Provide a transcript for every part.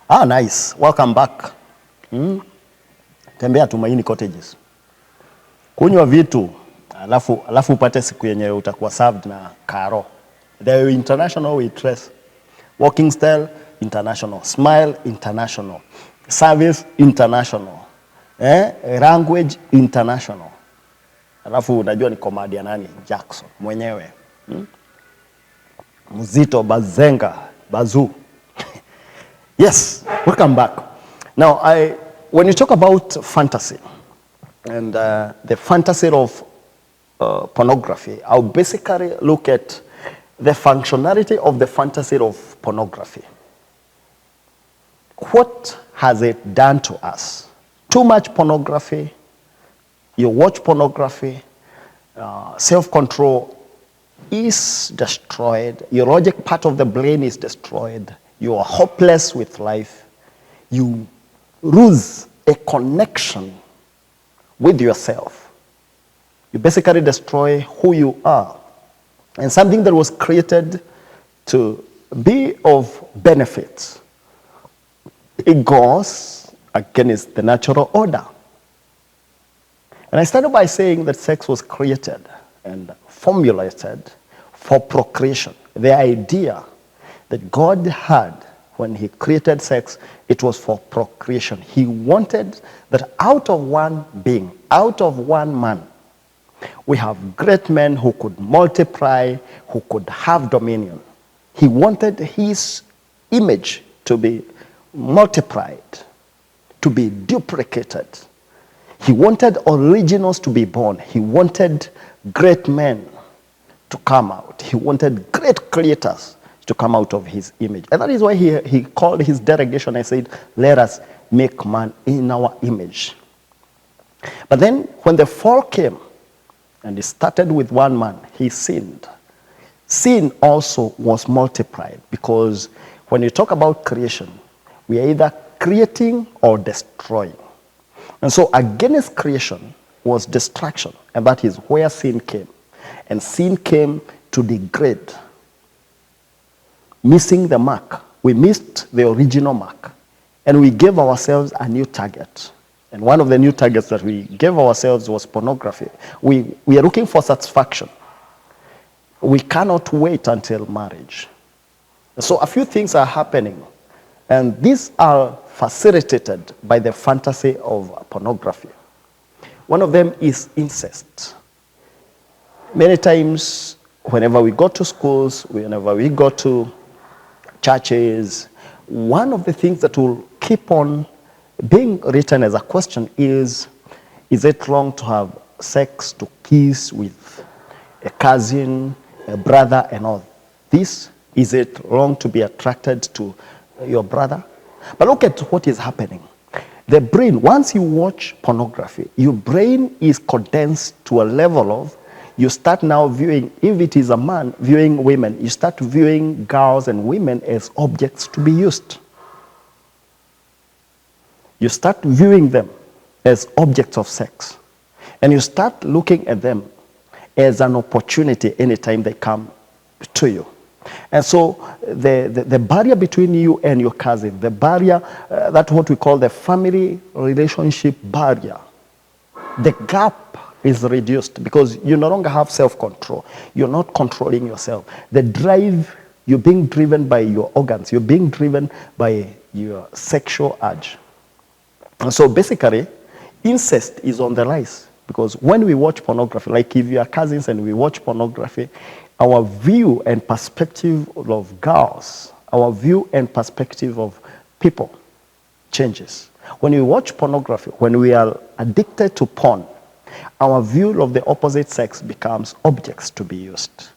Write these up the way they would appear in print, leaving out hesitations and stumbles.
Ah, nice. Welcome back. Tembea Tumaini Cottages. Kunywa vitu, alafu upate siku yenye utakuwa served na karo. The international waitress. Walking style, international. Smile, international. Service, international. Language, international. Alafu unajua ni comedian nani? Jackson, mwenyewe. Mzito, Bazenga, Bazu. Yes, welcome back. Now, when you talk about fantasy and the fantasy of pornography, I'll basically look at the functionality of the fantasy of pornography. What has it done to us? Too much pornography, you watch pornography, self-control is destroyed, your logic part of the brain is destroyed, you are hopeless with life, you lose a connection with yourself. You basically destroy who you are. And something that was created to be of benefit, it goes against the natural order. And I started by saying that sex was created and formulated for procreation. The idea that God had when he created sex, it was for procreation. He wanted that out of one being, out of one man, we have great men who could multiply, who could have dominion. He wanted his image to be multiplied, to be duplicated. He wanted originals to be born. He wanted great men to come out. He wanted great creators to come out of his image. And that is why he called his delegation and said, let us make man in our image. But then when the fall came, and it started with one man, he sinned. Sin also was multiplied, because when you talk about creation, we are either creating or destroying. And so against creation was destruction, and that is where sin came. And sin came to degrade, missing the mark. We missed the original mark, and we gave ourselves a new target. And one of the new targets that we gave ourselves was pornography. We are looking for satisfaction. We cannot wait until marriage. So a few things are happening, and these are facilitated by the fantasy of pornography. One of them is incest. Many times, whenever we go to schools, whenever we go to churches, one of the things that will keep on being written as a question is it wrong to have sex, to kiss with a cousin, a brother, and all this? Is it wrong to be attracted to your brother? But look at what is happening. The brain, once you watch pornography, your brain is condensed to a level of, you start now viewing, if it is a man viewing women, you start viewing girls and women as objects to be used. You start viewing them as objects of sex. And you start looking at them as an opportunity anytime they come to you. And so the barrier between you and your cousin, the barrier, that's what we call the family relationship barrier, the gap is reduced because you no longer have self-control. You're not controlling yourself. The drive, you're being driven by your organs. You're being driven by your sexual urge. And so basically, incest is on the rise, because when we watch pornography, like if you are cousins and we watch pornography, our view and perspective of girls, our view and perspective of people changes. When we watch pornography, when we are addicted to porn, our view of the opposite sex becomes objects to be used.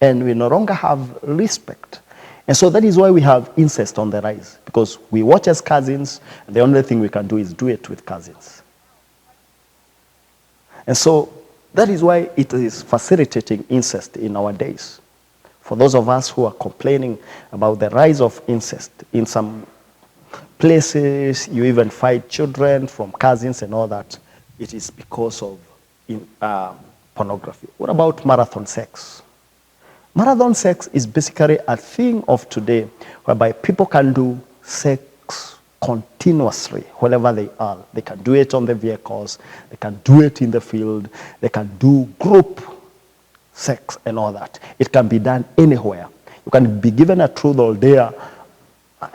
And we no longer have respect. And so that is why we have incest on the rise, because we watch as cousins, and the only thing we can do is do it with cousins. And so that is why it is facilitating incest in our days. For those of us who are complaining about the rise of incest, in some places you even find children from cousins and all that, it is because of pornography. What about marathon sex? Marathon sex is basically a thing of today whereby people can do sex sex continuously wherever they are. They can do it on the vehicles, they can do it in the field, they can do group sex and all that. It can be done anywhere. You can be given a truth or dare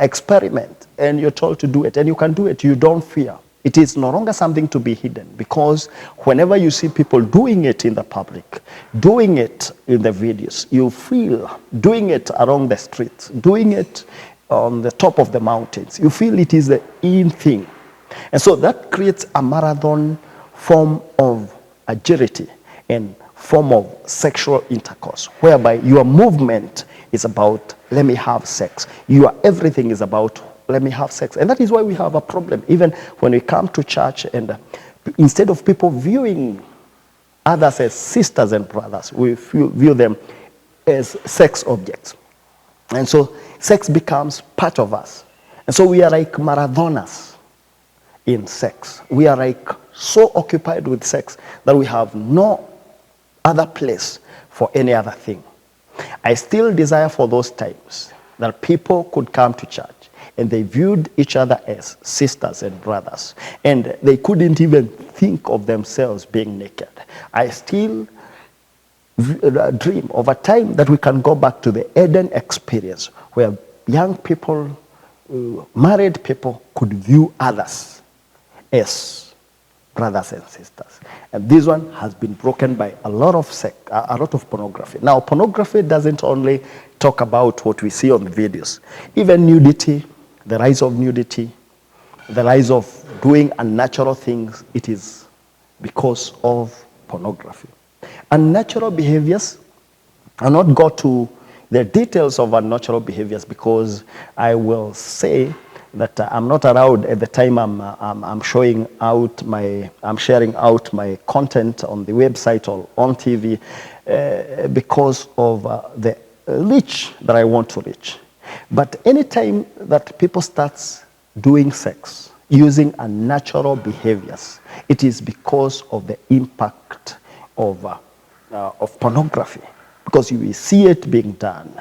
experiment and you're told to do it and you can do it. You don't fear. It is no longer something to be hidden, because whenever you see people doing it in the public, doing it in the videos, you feel doing it along the streets, doing it on the top of the mountains, you feel it is the in thing. And so that creates a marathon form of agility and form of sexual intercourse, whereby your movement is about, let me have sex. Your everything is about, let me have sex. And that is why we have a problem. Even when we come to church, and instead of people viewing others as sisters and brothers, we view them as sex objects. And so sex becomes part of us. And so we are like marathoners in sex. We are like so occupied with sex that we have no other place for any other thing. I still desire for those times that people could come to church and they viewed each other as sisters and brothers, and they couldn't even think of themselves being naked. I still dream of a time that we can go back to the Eden experience, where young people, married people, could view others as brothers and sisters. And this one has been broken by a lot of pornography. Now, pornography doesn't only talk about what we see on the videos. Even nudity, the rise of nudity, the rise of doing unnatural things, it is because of pornography. Unnatural behaviors, I'll not go to the details of unnatural behaviors, because I will say that I'm not allowed at the time I'm sharing out my content on the website or on TV because of the reach that I want to reach. But anytime that people start doing sex using unnatural behaviors, it is because of the impact of pornography, because we see it being done.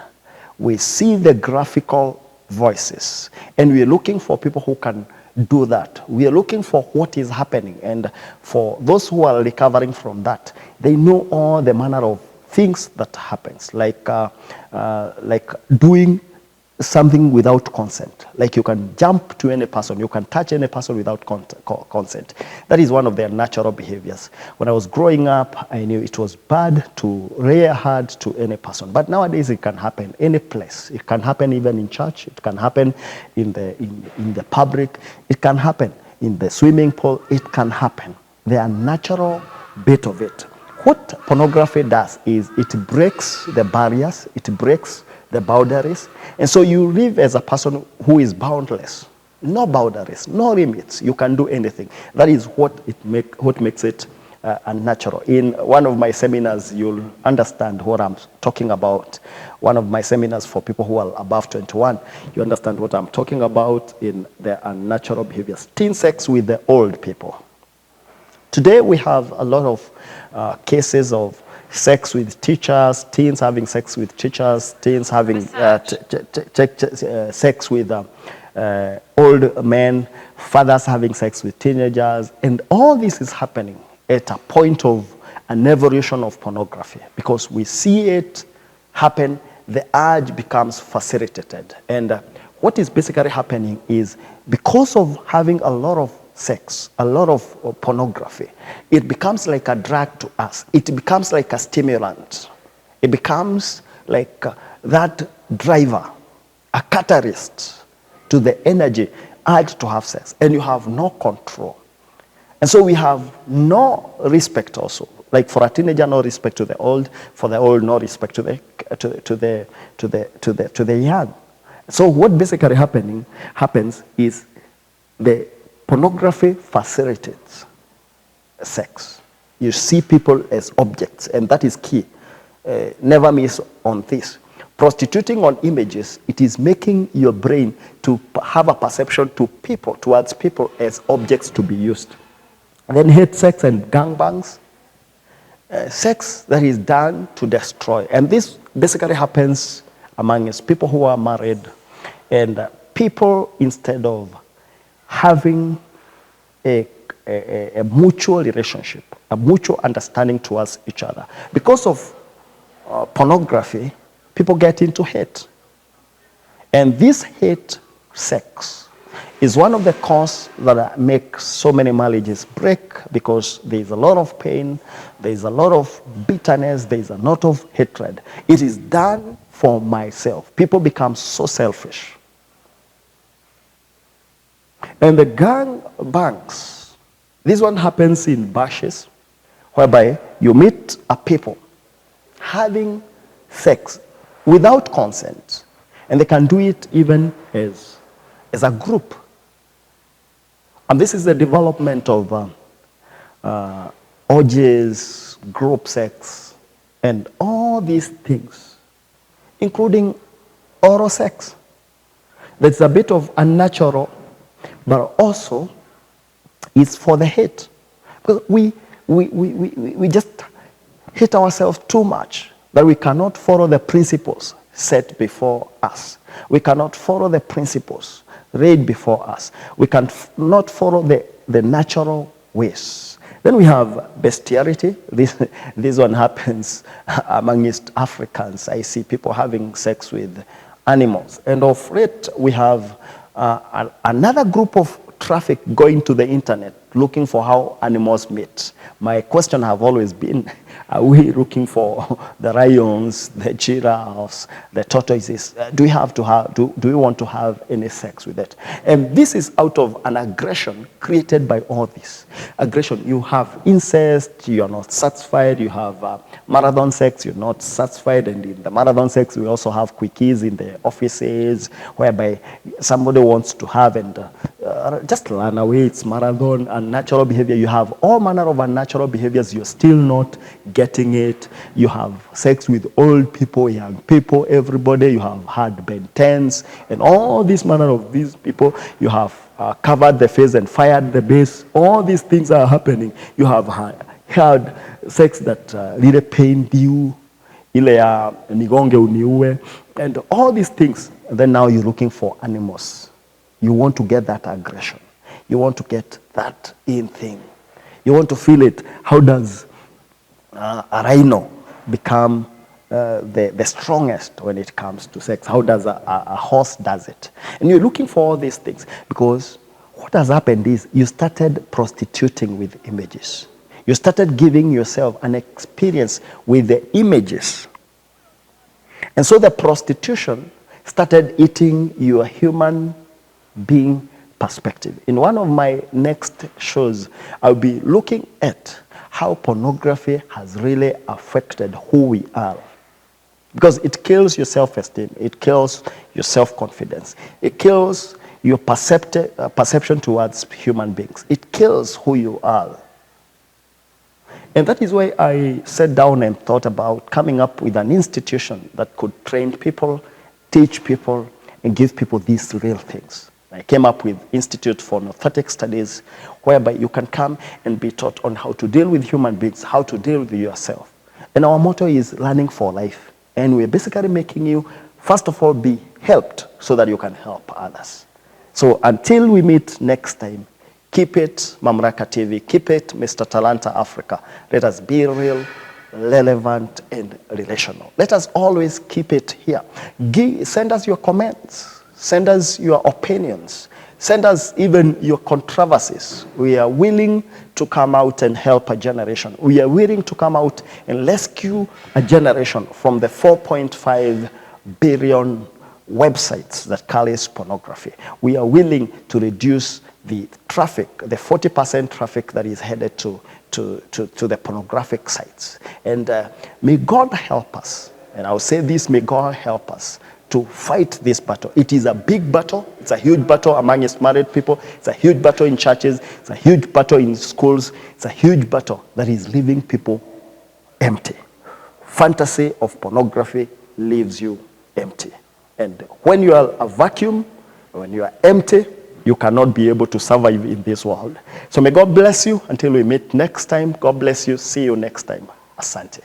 We see the graphical voices, and we are looking for people who can do that. We are looking for what is happening, and for those who are recovering from that, they know all the manner of things that happens, like doing something without consent. Like you can jump to any person, you can touch any person without consent. That is one of their natural behaviors. When I was growing up, I knew it was bad to rear hard to any person. But nowadays it can happen any place. It can happen even in church. It can happen in the public. It can happen in the swimming pool. It can happen. The natural bit of it. What pornography does is it breaks the barriers. It breaks the boundaries. And so you live as a person who is boundless. No boundaries, no limits. You can do anything. That is what makes it unnatural. In one of my seminars, you'll understand what I'm talking about. One of my seminars for people who are above 21, you understand what I'm talking about in the unnatural behaviors. Teen sex with the old people. Today we have a lot of cases of sex with teachers, teens having sex with teachers, teens having sex with old men, fathers having sex with teenagers. And all this is happening at a point of an evolution of pornography, because we see it happen, the urge becomes facilitated. And what is basically happening is, because of having a lot of sex, a lot of pornography, it becomes like a drug to us. It becomes like a stimulant. It becomes like that driver, a catalyst to the energy, urge to have sex, and you have no control. And so we have no respect also. Like for a teenager, no respect to the old. For the old, no respect to the young. So what basically happens is the pornography facilitates sex. You see people as objects, and that is key. Never miss on this. Prostituting on images, it is making your brain to have a perception towards people as objects to be used. And then hate sex and gangbangs. Sex that is done to destroy. And this basically happens among us, people who are married, and people, instead of having a mutual relationship, a mutual understanding towards each other, because of pornography, people get into hate. And this hate sex is one of the causes that make so many marriages break, because there's a lot of pain, there's a lot of bitterness, there's a lot of hatred. It is done for myself. People become so selfish. And the gang bangs, this one happens in bashes, whereby you meet a people having sex without consent, and they can do it even as a group. And this is the development of orgies, group sex, and all these things, including oral sex. That's a bit of unnatural, but also it's for the hate. Because we just hate ourselves too much that we cannot follow the principles set before us. We cannot follow the principles laid before us. We cannot follow the natural ways. Then we have bestiality. This one happens among East Africans. I see people having sex with animals. And of late, we have another group of traffic going to the internet looking for how animals meet. My question have always been, are we looking for the lions, the giraffes, the tortoises? Do we want to have any sex with it? And this is out of an aggression created by all this. Aggression, you have incest, you are not satisfied, you have marathon sex, you're not satisfied, and in the marathon sex, we also have quickies in the offices, whereby somebody wants to have and just run away, it's marathon, unnatural behavior. You have all manner of unnatural behaviors, you're still not getting it. You have sex with old people, young people, everybody. You have had Ben 10s, and all this manner of these people. You have covered the face and fired the base. All these things are happening. You have had sex that really pained you, ile ya nigonge uniue, and all these things. And then now you're looking for animals. You want to get that aggression. You want to get that in thing. You want to feel it. How does a rhino become the strongest when it comes to sex? How does a horse does it? And you're looking for all these things, because what has happened is you started prostituting with images. You started giving yourself an experience with the images. And so the prostitution started eating your human being perspective. In one of my next shows, I'll be looking at how pornography has really affected who we are. Because it kills your self-esteem, it kills your self-confidence, it kills your perception towards human beings, it kills who you are. And that is why I sat down and thought about coming up with an institution that could train people, teach people, and give people these real things. I came up with Institute for Narcotic Studies, whereby you can come and be taught on how to deal with human beings, how to deal with yourself. And our motto is learning for life. And we're basically making you, first of all, be helped so that you can help others. So until we meet next time, keep it Mamlaka TV, keep it Mr. Talanta Africa. Let us be real, relevant, and relational. Let us always keep it here. Send us your comments. Send us your opinions. Send us even your controversies. We are willing to come out and help a generation. We are willing to come out and rescue a generation from the 4.5 billion websites that carries pornography. We are willing to reduce the traffic, the 40% traffic that is headed to the pornographic sites. And may God help us. And I'll say this, may God help us to fight this battle. It is a big battle. It's a huge battle amongst married people. It's a huge battle in churches. It's a huge battle in schools. It's a huge battle that is leaving people empty. Fantasy of pornography leaves you empty. And when you are a vacuum, when you are empty, you cannot be able to survive in this world. So may God bless you until we meet next time. God bless you. See you next time. Asante.